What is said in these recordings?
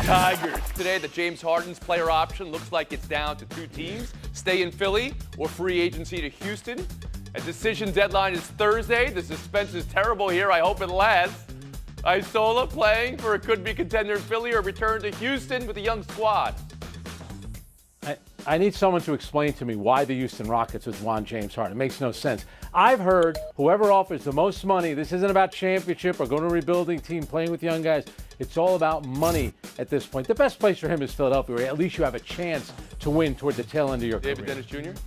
Tigers. Today, the James Harden's player option looks like it's down to 2 teams. Stay in Philly or free agency to Houston. A decision deadline is Thursday. The suspense is terrible here. I hope it lasts. Isola playing for a could-be contender in Philly or return to Houston with a young squad. I need someone to explain to me why the Houston Rockets would want James Harden. It makes no sense. I've heard whoever offers the most money, this isn't about championship or going to a rebuilding team, playing with young guys. It's all about money at this point. The best place for him is Philadelphia, where at least you have a chance to win toward the tail end of your career. David Dennis Jr.?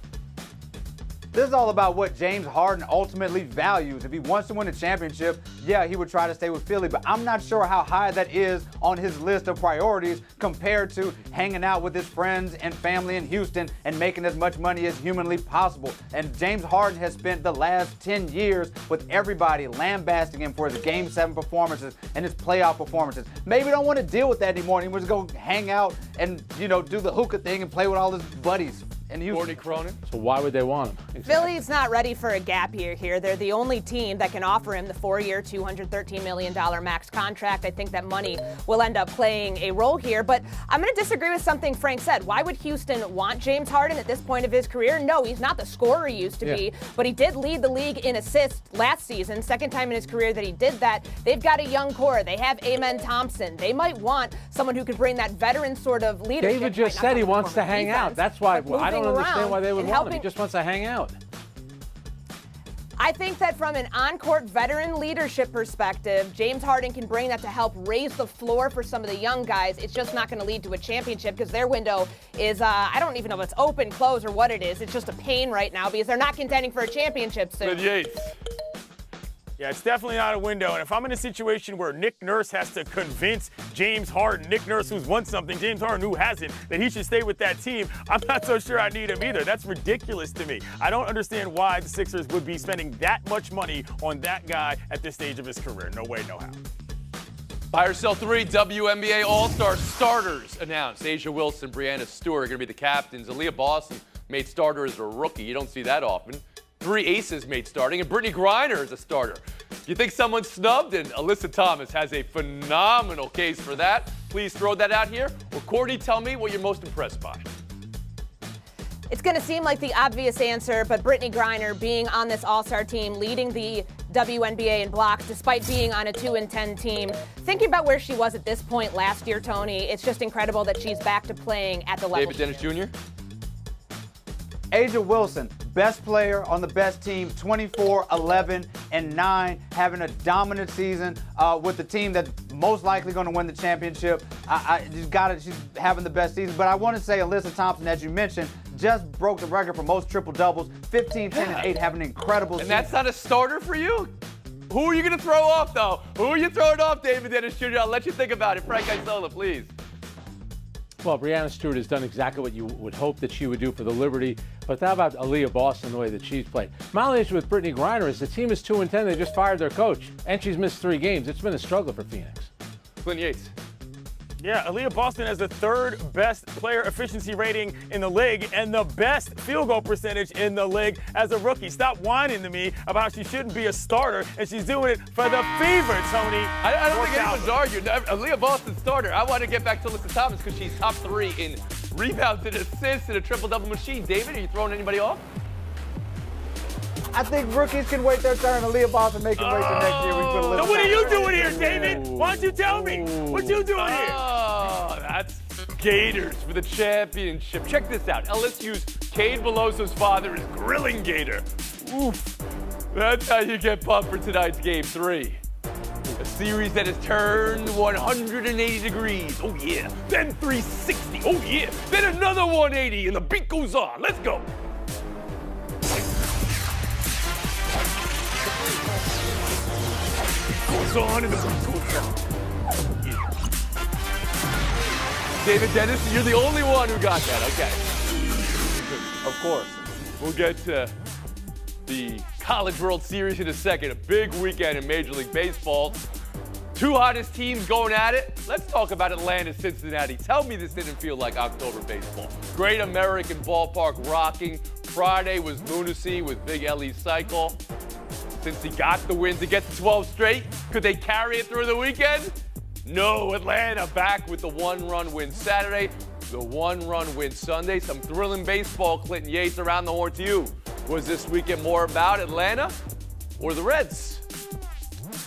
This is all about what James Harden ultimately values. If he wants to win a championship, yeah, he would try to stay with Philly, but I'm not sure how high that is on his list of priorities compared to hanging out with his friends and family in Houston and making as much money as humanly possible. And James Harden has spent the last 10 years with everybody lambasting him for his Game 7 performances and his playoff performances. Maybe he don't want to deal with that anymore. He wants to go hang out and, do the hookah thing and play with all his buddies. And Courtney Cronin. So why would they want him? Exactly. Philly's not ready for a gap year here. They're the only team that can offer him the 4-year, $213 million max contract. I think that money will end up playing a role here. But I'm going to disagree with something Frank said. Why would Houston want James Harden at this point of his career? No, he's not the scorer he used to be, but he did lead the league in assists last season. Second time in his career that he did that. They've got a young core. They have Amen Thompson. They might want someone who could bring that veteran sort of leadership. David just said he wants to hang out. That's why I don't understand why they would want him. He just wants to hang out. I think that from an on-court veteran leadership perspective, James Harden can bring that to help raise the floor for some of the young guys. It's just not going to lead to a championship because their window is, I don't even know if it's open, close, or what it is. It's just a pain right now because they're not contending for a championship soon. Yates. Yeah, it's definitely not a window. And if I'm in a situation where Nick Nurse has to convince James Harden, Nick Nurse who's won something, James Harden who hasn't, that he should stay with that team, I'm not so sure I need him either. That's ridiculous to me. I don't understand why the Sixers would be spending that much money on that guy at this stage of his career. No way, no how. Buy or sell 3 WNBA All-Star starters announced. Asia Wilson, Brianna Stewart are going to be the captains. Aaliyah Boston made starter as a rookie. You don't see that often. 3 aces made starting, and Brittany Griner is a starter. You think someone's snubbed? And Alyssa Thomas has a phenomenal case for that. Please throw that out here. Or Courtney, tell me what you're most impressed by. It's going to seem like the obvious answer, but Brittany Griner being on this All-Star team, leading the WNBA in blocks, despite being on a 2-10 team. Thinking about where she was at this point last year, Tony, it's just incredible that she's back to playing at the level. David Dennis Jr.? Asia Wilson, best player on the best team, 24, 11, and 9, having a dominant season with the team that's most likely going to win the championship. She's having the best season. But I want to say Alyssa Thompson, as you mentioned, just broke the record for most triple-doubles, 15, 10, and 8, having an incredible season. And that's not a starter for you? Who are you going to throw off, though? Who are you throwing off, David Dennis Jr.? I'll let you think about it. Frank Isola, please. Well, Brianna Stewart has done exactly what you would hope that she would do for the Liberty. But how about Aaliyah Boston, the way that she's played? My issue with Brittany Griner is the team is 2-10. They just fired their coach, and she's missed 3 games. It's been a struggle for Phoenix. Clint Yates. Yeah, Aaliyah Boston has the 3rd best player efficiency rating in the league and the best field goal percentage in the league as a rookie. Stop whining to me about how she shouldn't be a starter, and she's doing it for the fever, Tony. I don't think anyone's arguing. Aaliyah Boston's starter. I want to get back to Alyssa Thomas because she's top 3 in rebounds and assists and a triple-double machine. David, are you throwing anybody off? I think rookies can wait their turn. Aaliyah Boston make them wait till next year. So what are you doing here, David? Why don't you tell me? What you doing here? Oh, that's Gators for the championship. Check this out. LSU's Cade Veloso's father is grilling Gator. Oof. That's how you get pumped for tonight's Game 3. A series that has turned 180 degrees. Oh, yeah. Then 360. Oh, yeah. Then another 180, and the beat goes on. Let's go. Goes on and the beat goes on. Yeah. David Dennis, you're the only one who got that. Okay. Of course. We'll get to the College World Series in a second. A big weekend in Major League Baseball. 2 hottest teams going at it. Let's talk about Atlanta, Cincinnati. Tell me this didn't feel like October baseball. Great American Ballpark rocking. Friday was lunacy with Big Ellie's cycle. Since he got the win to get to 12 straight, could they carry it through the weekend? No, Atlanta back with the one-run win Saturday, the one-run win Sunday. Some thrilling baseball. Clinton Yates around the horn to you. Was this weekend more about Atlanta or the Reds?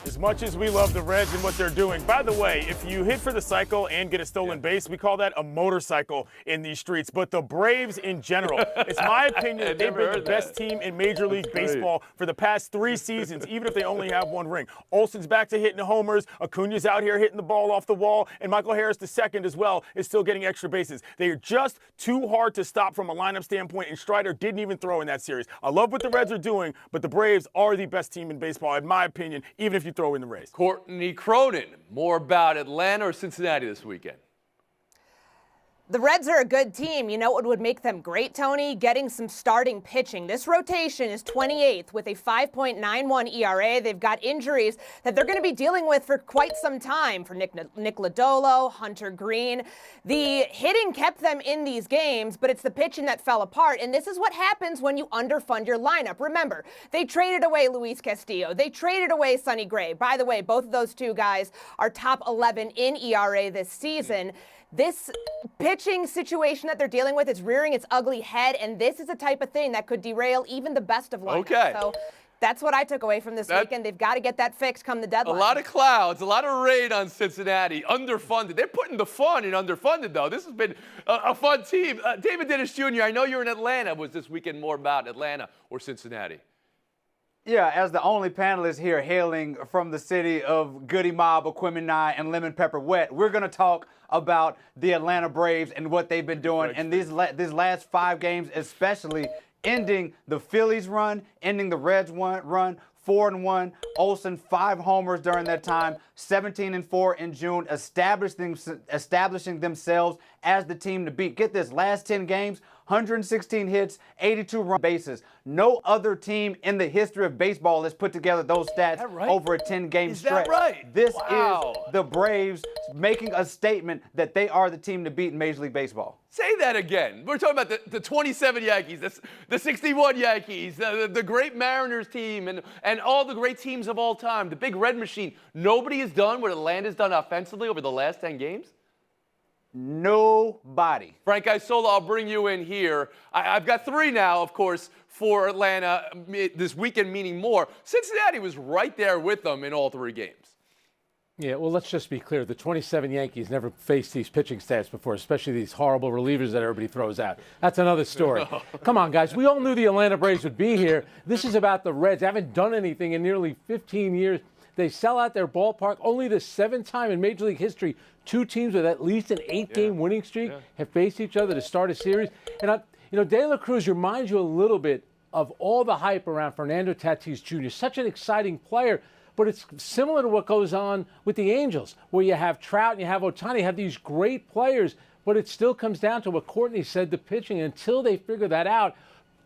As much as we love the Reds and what they're doing, by the way, if you hit for the cycle and get a stolen base, we call that a motorcycle in these streets. But the Braves in general, it's my opinion that they've been the best team in Major League Baseball for the past 3 seasons, even if they only have 1 ring. Olsen's back to hitting the homers, Acuna's out here hitting the ball off the wall, and Michael Harris, the second as well, is still getting extra bases. They are just too hard to stop from a lineup standpoint, and Strider didn't even throw in that series. I love what the Reds are doing, but the Braves are the best team in baseball, in my opinion, even if you throw in the Rays. Courtney Cronin, more about Atlanta or Cincinnati this weekend? The Reds are a good team. You know what would make them great, Tony? Getting some starting pitching. This rotation is 28th with a 5.91 ERA. They've got injuries that they're going to be dealing with for quite some time for Nick Lodolo, Hunter Green. The hitting kept them in these games, but it's the pitching that fell apart. And this is what happens when you underfund your lineup. Remember, they traded away Luis Castillo. They traded away Sonny Gray. By the way, both of those 2 guys are top 11 in ERA this season. This pitching situation that they're dealing with is rearing its ugly head, and this is the type of thing that could derail even the best of lineups. Okay. So that's what I took away from this weekend. They've got to get that fixed come the deadline. A lot of clouds, a lot of rain on Cincinnati, underfunded. They're putting the fun in underfunded, though. This has been a fun team. David Dennis Jr., I know you're in Atlanta. Was this weekend more about Atlanta or Cincinnati? Yeah, as the only panelist here hailing from the city of Goody Mob, Aquemini, and Lemon Pepper Wet, we're going to talk about the Atlanta Braves and what they've been doing in these last 5 games, especially ending the Phillies run, ending the Reds run, 4-1. Olsen 5 homers during that time, 17-4 in June, establishing themselves as the team to beat. Get this, last 10 games, 116 hits, 82 run bases. No other team in the history of baseball has put together those stats over a 10-game stretch. Is that right? This is the Braves making a statement that they are the team to beat in Major League Baseball. Say that again. We're talking about the 27 Yankees, the 61 Yankees, the great Mariners team, and all the great teams of all time, the big red machine. Nobody has done what Atlanta's done offensively over the last 10 games? Nobody. Frank Isola, I'll bring you in here. I've got 3 now, of course, for Atlanta this weekend, meaning more. Cincinnati was right there with them in all 3 games. Yeah, well, let's just be clear. The 27 Yankees never faced these pitching stats before, especially these horrible relievers that everybody throws out. That's another story. Come on, guys. We all knew the Atlanta Braves would be here. This is about the Reds. They haven't done anything in nearly 15 years. They sell out their ballpark. Only the 7th time in Major League history 2 teams with at least an 8-game winning streak have faced each other to start a series. And, De La Cruz reminds you a little bit of all the hype around Fernando Tatis Jr., such an exciting player. But it's similar to what goes on with the Angels, where you have Trout and you have Ohtani, you have these great players, but it still comes down to what Courtney said, the pitching. Until they figure that out,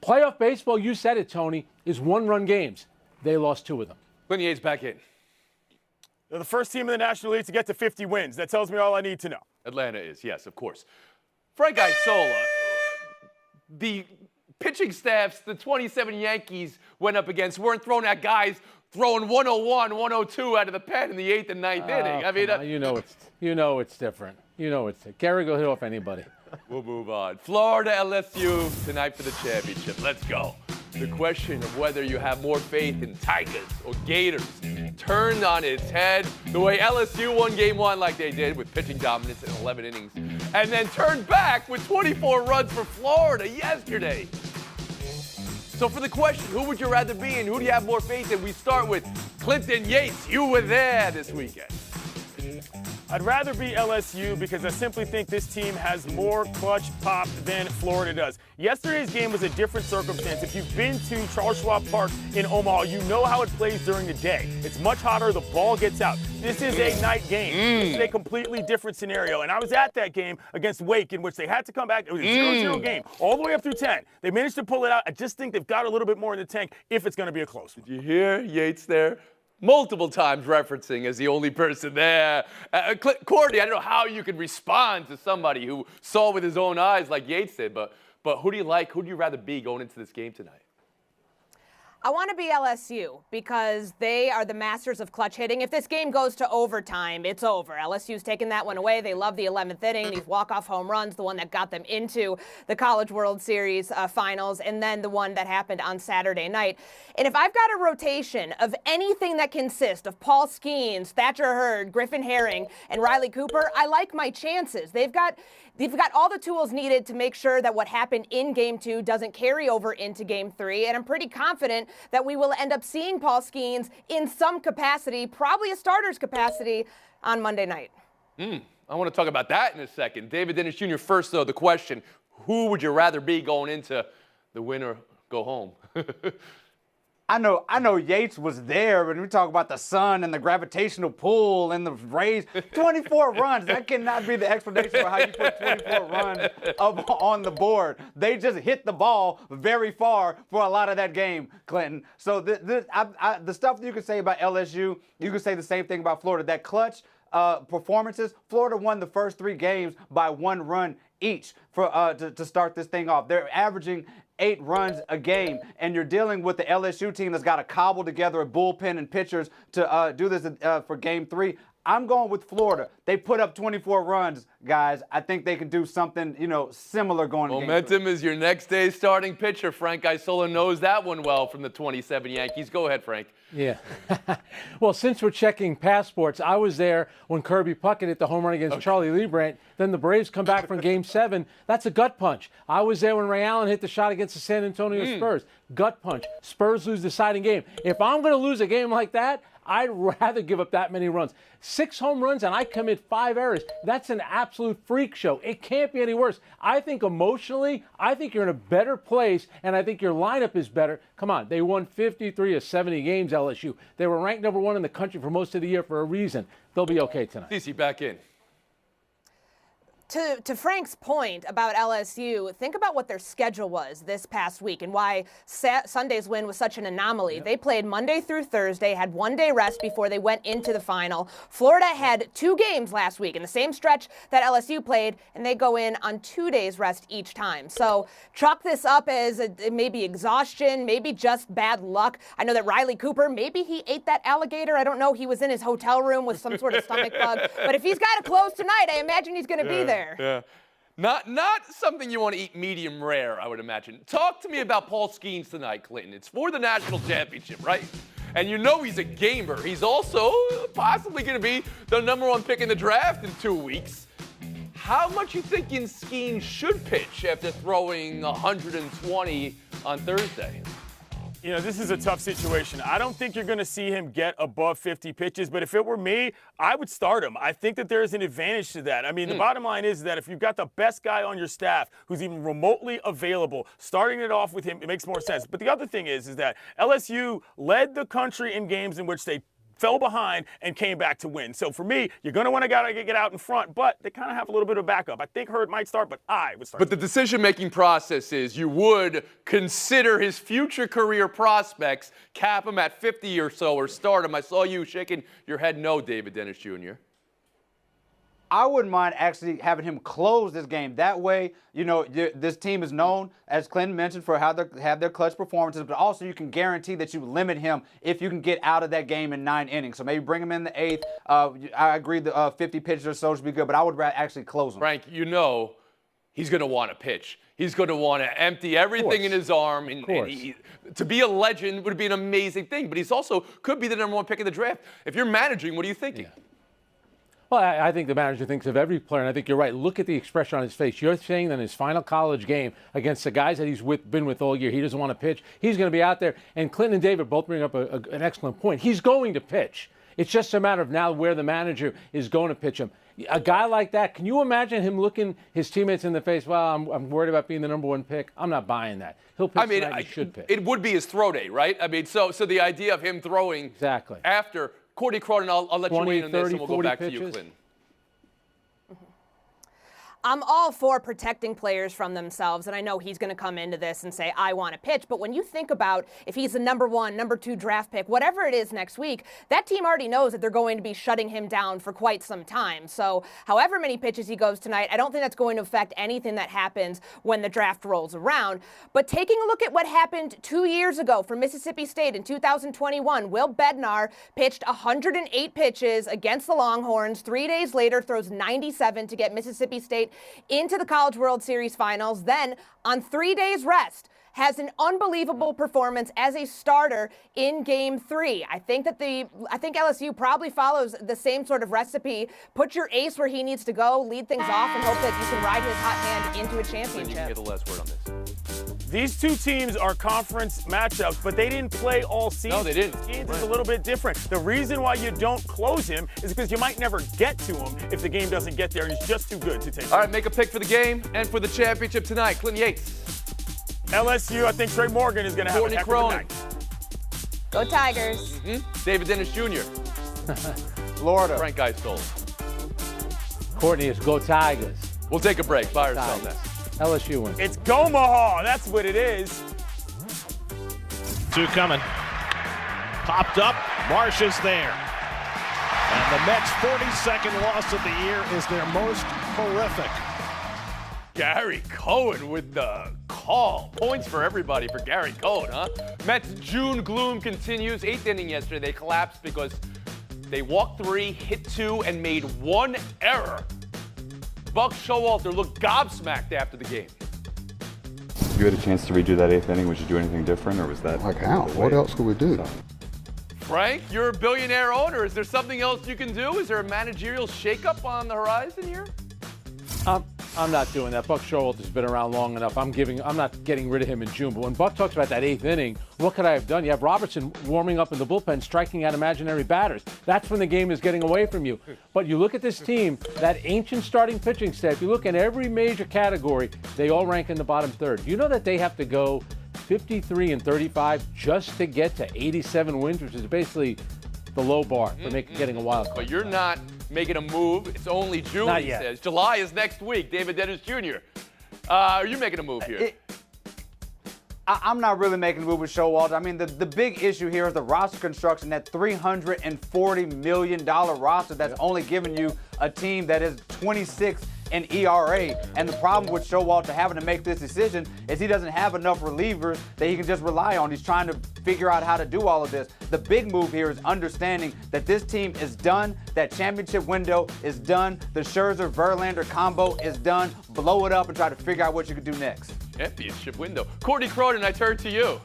playoff baseball, you said it, Tony, is 1-run games. They lost 2 of them. Clinton Yates back in. They're the first team in the National League to get to 50 wins. That tells me all I need to know. Atlanta is, yes, of course. Frank Isola, the pitching staffs the 27 Yankees went up against weren't throwing at guys throwing 101, 102 out of the pen in the 8th and 9th inning. I mean, you know it's different. Gary will hit off anybody. We'll move on. Florida LSU tonight for the championship. Let's go. The question of whether you have more faith in Tigers or Gators turned on its head. The way LSU won Game 1 like they did with pitching dominance in 11 innings, and then turned back with 24 runs for Florida yesterday. So for the question, who would you rather be and who do you have more faith in? We start with Clinton Yates. You were there this weekend. I'd rather be LSU because I simply think this team has more clutch pop than Florida does. Yesterday's game was a different circumstance. If you've been to Charles Schwab Park in Omaha, you know how it plays during the day. It's much hotter. The ball gets out. This is a night game. This is a completely different scenario. And I was at that game against Wake in which they had to come back. It was a 0-0 game all the way up through 10. They managed to pull it out. I just think they've got a little bit more in the tank if it's going to be a close one. Did you hear Yates there? Multiple times referencing as the only person there. Courtney, I don't know how you could respond to somebody who saw with his own eyes like Yates did, but who do you like? Who do you rather be going into this game tonight? I want to be LSU because they are the masters of clutch hitting. If this game goes to overtime, it's over. LSU's taken that one away. They love the 11th inning, these walk-off home runs, the one that got them into the College World Series finals, and then the one that happened on Saturday night. And if I've got a rotation of anything that consists of Paul Skeens, Thatcher Hurd, Griffin Herring, and Riley Cooper, I like my chances. They've got all the tools needed to make sure that what happened in Game 2 doesn't carry over into Game 3, and I'm pretty confident that we will end up seeing Paul Skeens in some capacity, probably a starter's capacity, on Monday night. I want to talk about that in a second. David Dennis Jr. first, though, the question, who would you rather be going into the win or go home? I know Yates was there, but we talk about the sun and the gravitational pull and the Rays. 24 runs. That cannot be the explanation for how you put 24 runs up on the board. They just hit the ball very far for a lot of that game, Clinton. So the stuff that you can say about LSU, you can say the same thing about Florida. That clutch performances, Florida won the first 3 games by 1 run each to start this thing off. They're averaging 8 runs a game, and you're dealing with the LSU team that's got to cobble together a bullpen and pitchers to do this for Game 3. I'm going with Florida. They put up 24 runs, guys. I think they can do something, similar going to Game 3. Momentum is your next day's starting pitcher. Frank Isola knows that one well from the 27 Yankees. Go ahead, Frank. Yeah. Well, since we're checking passports, I was there when Kirby Puckett hit the home run against Charlie Leibrandt. Then the Braves come back from Game 7. That's a gut punch. I was there when Ray Allen hit the shot against the San Antonio Spurs. Gut punch. Spurs lose the deciding game. If I'm going to lose a game like that, I'd rather give up that many runs. 6 home runs and I commit 5 errors. That's an absolute freak show. It can't be any worse. I think emotionally, I think you're in a better place, and I think your lineup is better. Come on, they won 53 of 70 games, LSU. They were ranked number 1 in the country for most of the year for a reason. They'll be okay tonight. CC, back in. To Frank's point about LSU, think about what their schedule was this past week and why Sunday's win was such an anomaly. They played Monday through Thursday, had 1 day rest before they went into the final. Florida had 2 games last week in the same stretch that LSU played, and they go in on 2 days rest each time. So chalk this up as maybe exhaustion, maybe just bad luck. I know that Riley Cooper, maybe he ate that alligator. I don't know. He was in his hotel room with some sort of stomach bug. But if he's got to close tonight, I imagine he's going to be there. Yeah. Not something you want to eat medium rare, I would imagine. Talk to me about Paul Skeens tonight, Clinton. It's for the national championship, right? And you know he's a gamer. He's also possibly going to be the number 1 pick in the draft in 2 weeks. How much you thinking Skeens should pitch after throwing 120 on Thursday? This is a tough situation. I don't think you're going to see him get above 50 pitches, but if it were me, I would start him. I think that there's an advantage to that. I mean, the bottom line is that if you've got the best guy on your staff who's even remotely available, starting it off with him, it makes more sense. But the other thing is that LSU led the country in games in which they fell behind and came back to win. So for me, you're going to want to get out in front, but they kind of have a little bit of backup. I think Hurd might start, but I would start. But the decision-making process is you would consider his future career prospects, cap him at 50 or so, or start him. I saw you shaking your head no, David Dennis Jr. I wouldn't mind actually having him close this game. That way, this team is known, as Clinton mentioned, for how they have their clutch performances, but also you can guarantee that you limit him if you can get out of that game in 9 innings. So maybe bring him in the 8th. I agree the 50 pitches or so should be good, but I would actually close him. Frank, he's going to want to pitch. He's going to want to empty everything in his arm. And to be a legend would be an amazing thing, but he's also could be the number 1 pick of the draft. If you're managing, what are you thinking? Yeah. Well, I think the manager thinks of every player, and I think you're right. Look at the expression on his face. You're saying that in his final college game against the guys that he's been with all year, he doesn't want to pitch. He's going to be out there. And Clinton and David both bring up an excellent point. He's going to pitch. It's just a matter of now where the manager is going to pitch him. A guy like that, can you imagine him looking his teammates in the face? Well, I'm worried about being the number 1 pick. I'm not buying that. He'll pitch tonight. He should pitch. It would be his throw day, right? I mean, so the idea of him throwing after – Courtney Cronin, I'll let you weigh in on this, and we'll go back to you, Clinton. I'm all for protecting players from themselves, and I know he's going to come into this and say, I want to pitch. But when you think about if he's the number 1, number 2 draft pick, whatever it is next week, that team already knows that they're going to be shutting him down for quite some time. So however many pitches he goes tonight, I don't think that's going to affect anything that happens when the draft rolls around. But taking a look at what happened 2 years ago for Mississippi State in 2021, Will Bednar pitched 108 pitches against the Longhorns. 3 days later, throws 97 to get Mississippi State into the College World Series finals. Then, on 3 days rest, has an unbelievable performance as a starter in Game 3. I think LSU probably follows the same sort of recipe. Put your ace where he needs to go, lead things off, and hope that you can ride his hot hand into a championship. You can get the last word on this. These two teams are conference matchups, but they didn't play all season. No, they didn't. Games is a little bit different. The reason why you don't close him is because you might never get to him if the game doesn't get there, and he's just too good to take. All right, make a pick for the game and for the championship tonight. Clinton Yates. LSU, I think Trey Morgan is going to have a heck of a night. Go Tigers. David Dennis Jr. Florida. Frank Geisel. Courtney is go Tigers. We'll take a break. Buy or sell Tigers. next. LSU wins. It's Gomaha. That's what it is. 2 coming. Popped up. Marsh is there. And the Mets' 42nd loss of the year is their most horrific. Gary Cohen with the call. Points for everybody for Gary Cohen, huh? Mets' June gloom continues. 8th inning yesterday. They collapsed because they walked 3, hit 2, and made 1 error. Buck Showalter looked gobsmacked after the game. If you had a chance to redo that 8th inning, would you do anything different, or was that like how? What else could we do? Frank, you're a billionaire owner. Is there something else you can do? Is there a managerial shakeup on the horizon here? I'm not doing that. Buck Showalter's been around long enough. I'm not getting rid of him in June. But when Buck talks about that 8th inning, what could I have done? You have Robertson warming up in the bullpen, striking at imaginary batters. That's when the game is getting away from you. But you look at this team, that ancient starting pitching staff, you look in every major category, they all rank in the bottom third. You know that they have to go 53 and 35 just to get to 87 wins, which is basically the low bar for getting a wild card. But you're not making a move. It's only June, Not he yet. says. July is next week. David Dennis Jr. Are you making a move here? I'm not really making a move with Showalter. I mean, the big issue here is the roster construction, that $340 million roster that's only giving you a team that is 26th in ERA. And the problem with Showalter having to make this decision is he doesn't have enough relievers that he can just rely on. He's trying to figure out how to do all of this. The big move here is understanding that this team is done. That championship window is done. The Scherzer-Verlander combo is done. Blow it up and try to figure out what you can do next. Championship window. Courtney Cronin, I turn to you.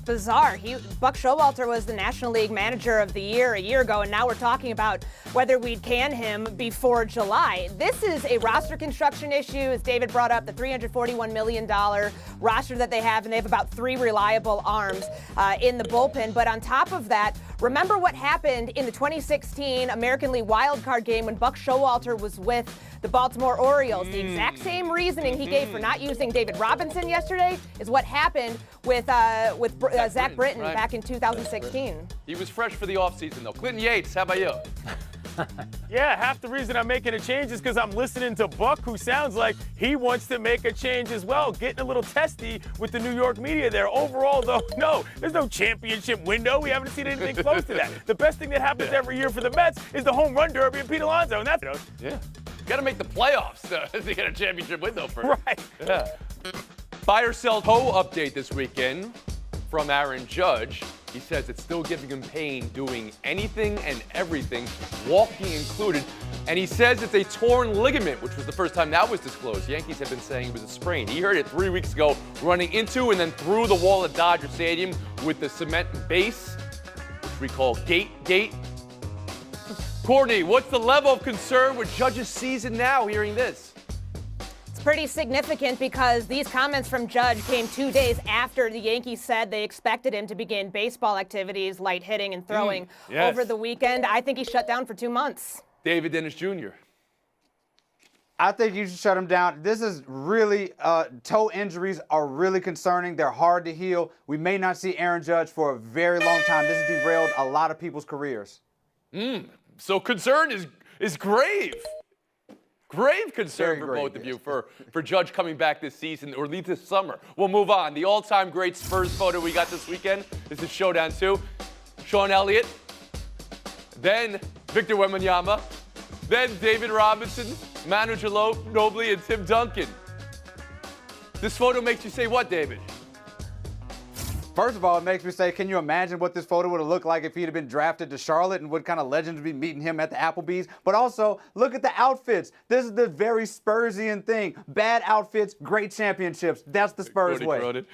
Bizarre. Buck Showalter was the National League Manager of the Year a year ago, and now we're talking about whether we'd can him before July. This is a roster construction issue, as David brought up, the $341 million roster that they have, and they have about 3 reliable arms in the bullpen. But on top of that, remember what happened in the 2016 American League wildcard game when Buck Showalter was with the Baltimore Orioles. The exact same reasoning he gave for not using David Robinson yesterday is what happened with Zach Britton right. back in 2016. He was fresh for the offseason, though. Clinton Yates, how about you? Yeah, half the reason I'm making a change is because I'm listening to Buck, who sounds like he wants to make a change as well, getting a little testy with the New York media there. Overall, though, no, there's no championship window. We haven't seen anything close to that. The best thing that happens every year for the Mets is the home run derby and Pete Alonso, and that's Yeah. Got to make the playoffs to get a championship window first. right. Yeah. Buy or sell toe update this weekend from Aaron Judge. He says it's still giving him pain doing anything and everything, walking included. And he says it's a torn ligament, which was the first time that was disclosed. Yankees have been saying it was a sprain. He heard it 3 weeks ago, running into and then through the wall at Dodger Stadium with the cement base, which we call gate. Courtney, what's the level of concern with Judge's season now hearing this? It's pretty significant because these comments from Judge came 2 days after the Yankees said they expected him to begin baseball activities, light hitting and throwing over the weekend. I think he shut down for 2 months. David Dennis Jr. I think you should shut him down. This is really, toe injuries are really concerning. They're hard to heal. We may not see Aaron Judge for a very long time. This has derailed a lot of people's careers. So concern is grave. grave concern Very for grave, both of yes. you for Judge coming back this season, or at least this summer. We'll move on. The all-time great Spurs photo we got this weekend is the Showdown 2. Sean Elliott, then Victor Wembanyama, then David Robinson, Manu Ginobili, and Tim Duncan. This photo makes you say what, David? First of all, it makes me say, can you imagine what this photo would have looked like if he'd have been drafted to Charlotte and what kind of legends would be meeting him at the Applebee's? But also, look at the outfits. This is the very Spursian thing. Bad outfits, great championships. That's the Spurs way.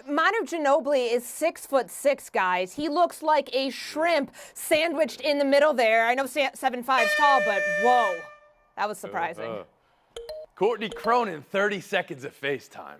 Manu Ginobili is 6'6", guys. He looks like a shrimp sandwiched in the middle there. I know 7'5" tall, but whoa, that was surprising. Courtney Cronin, 30 seconds of FaceTime.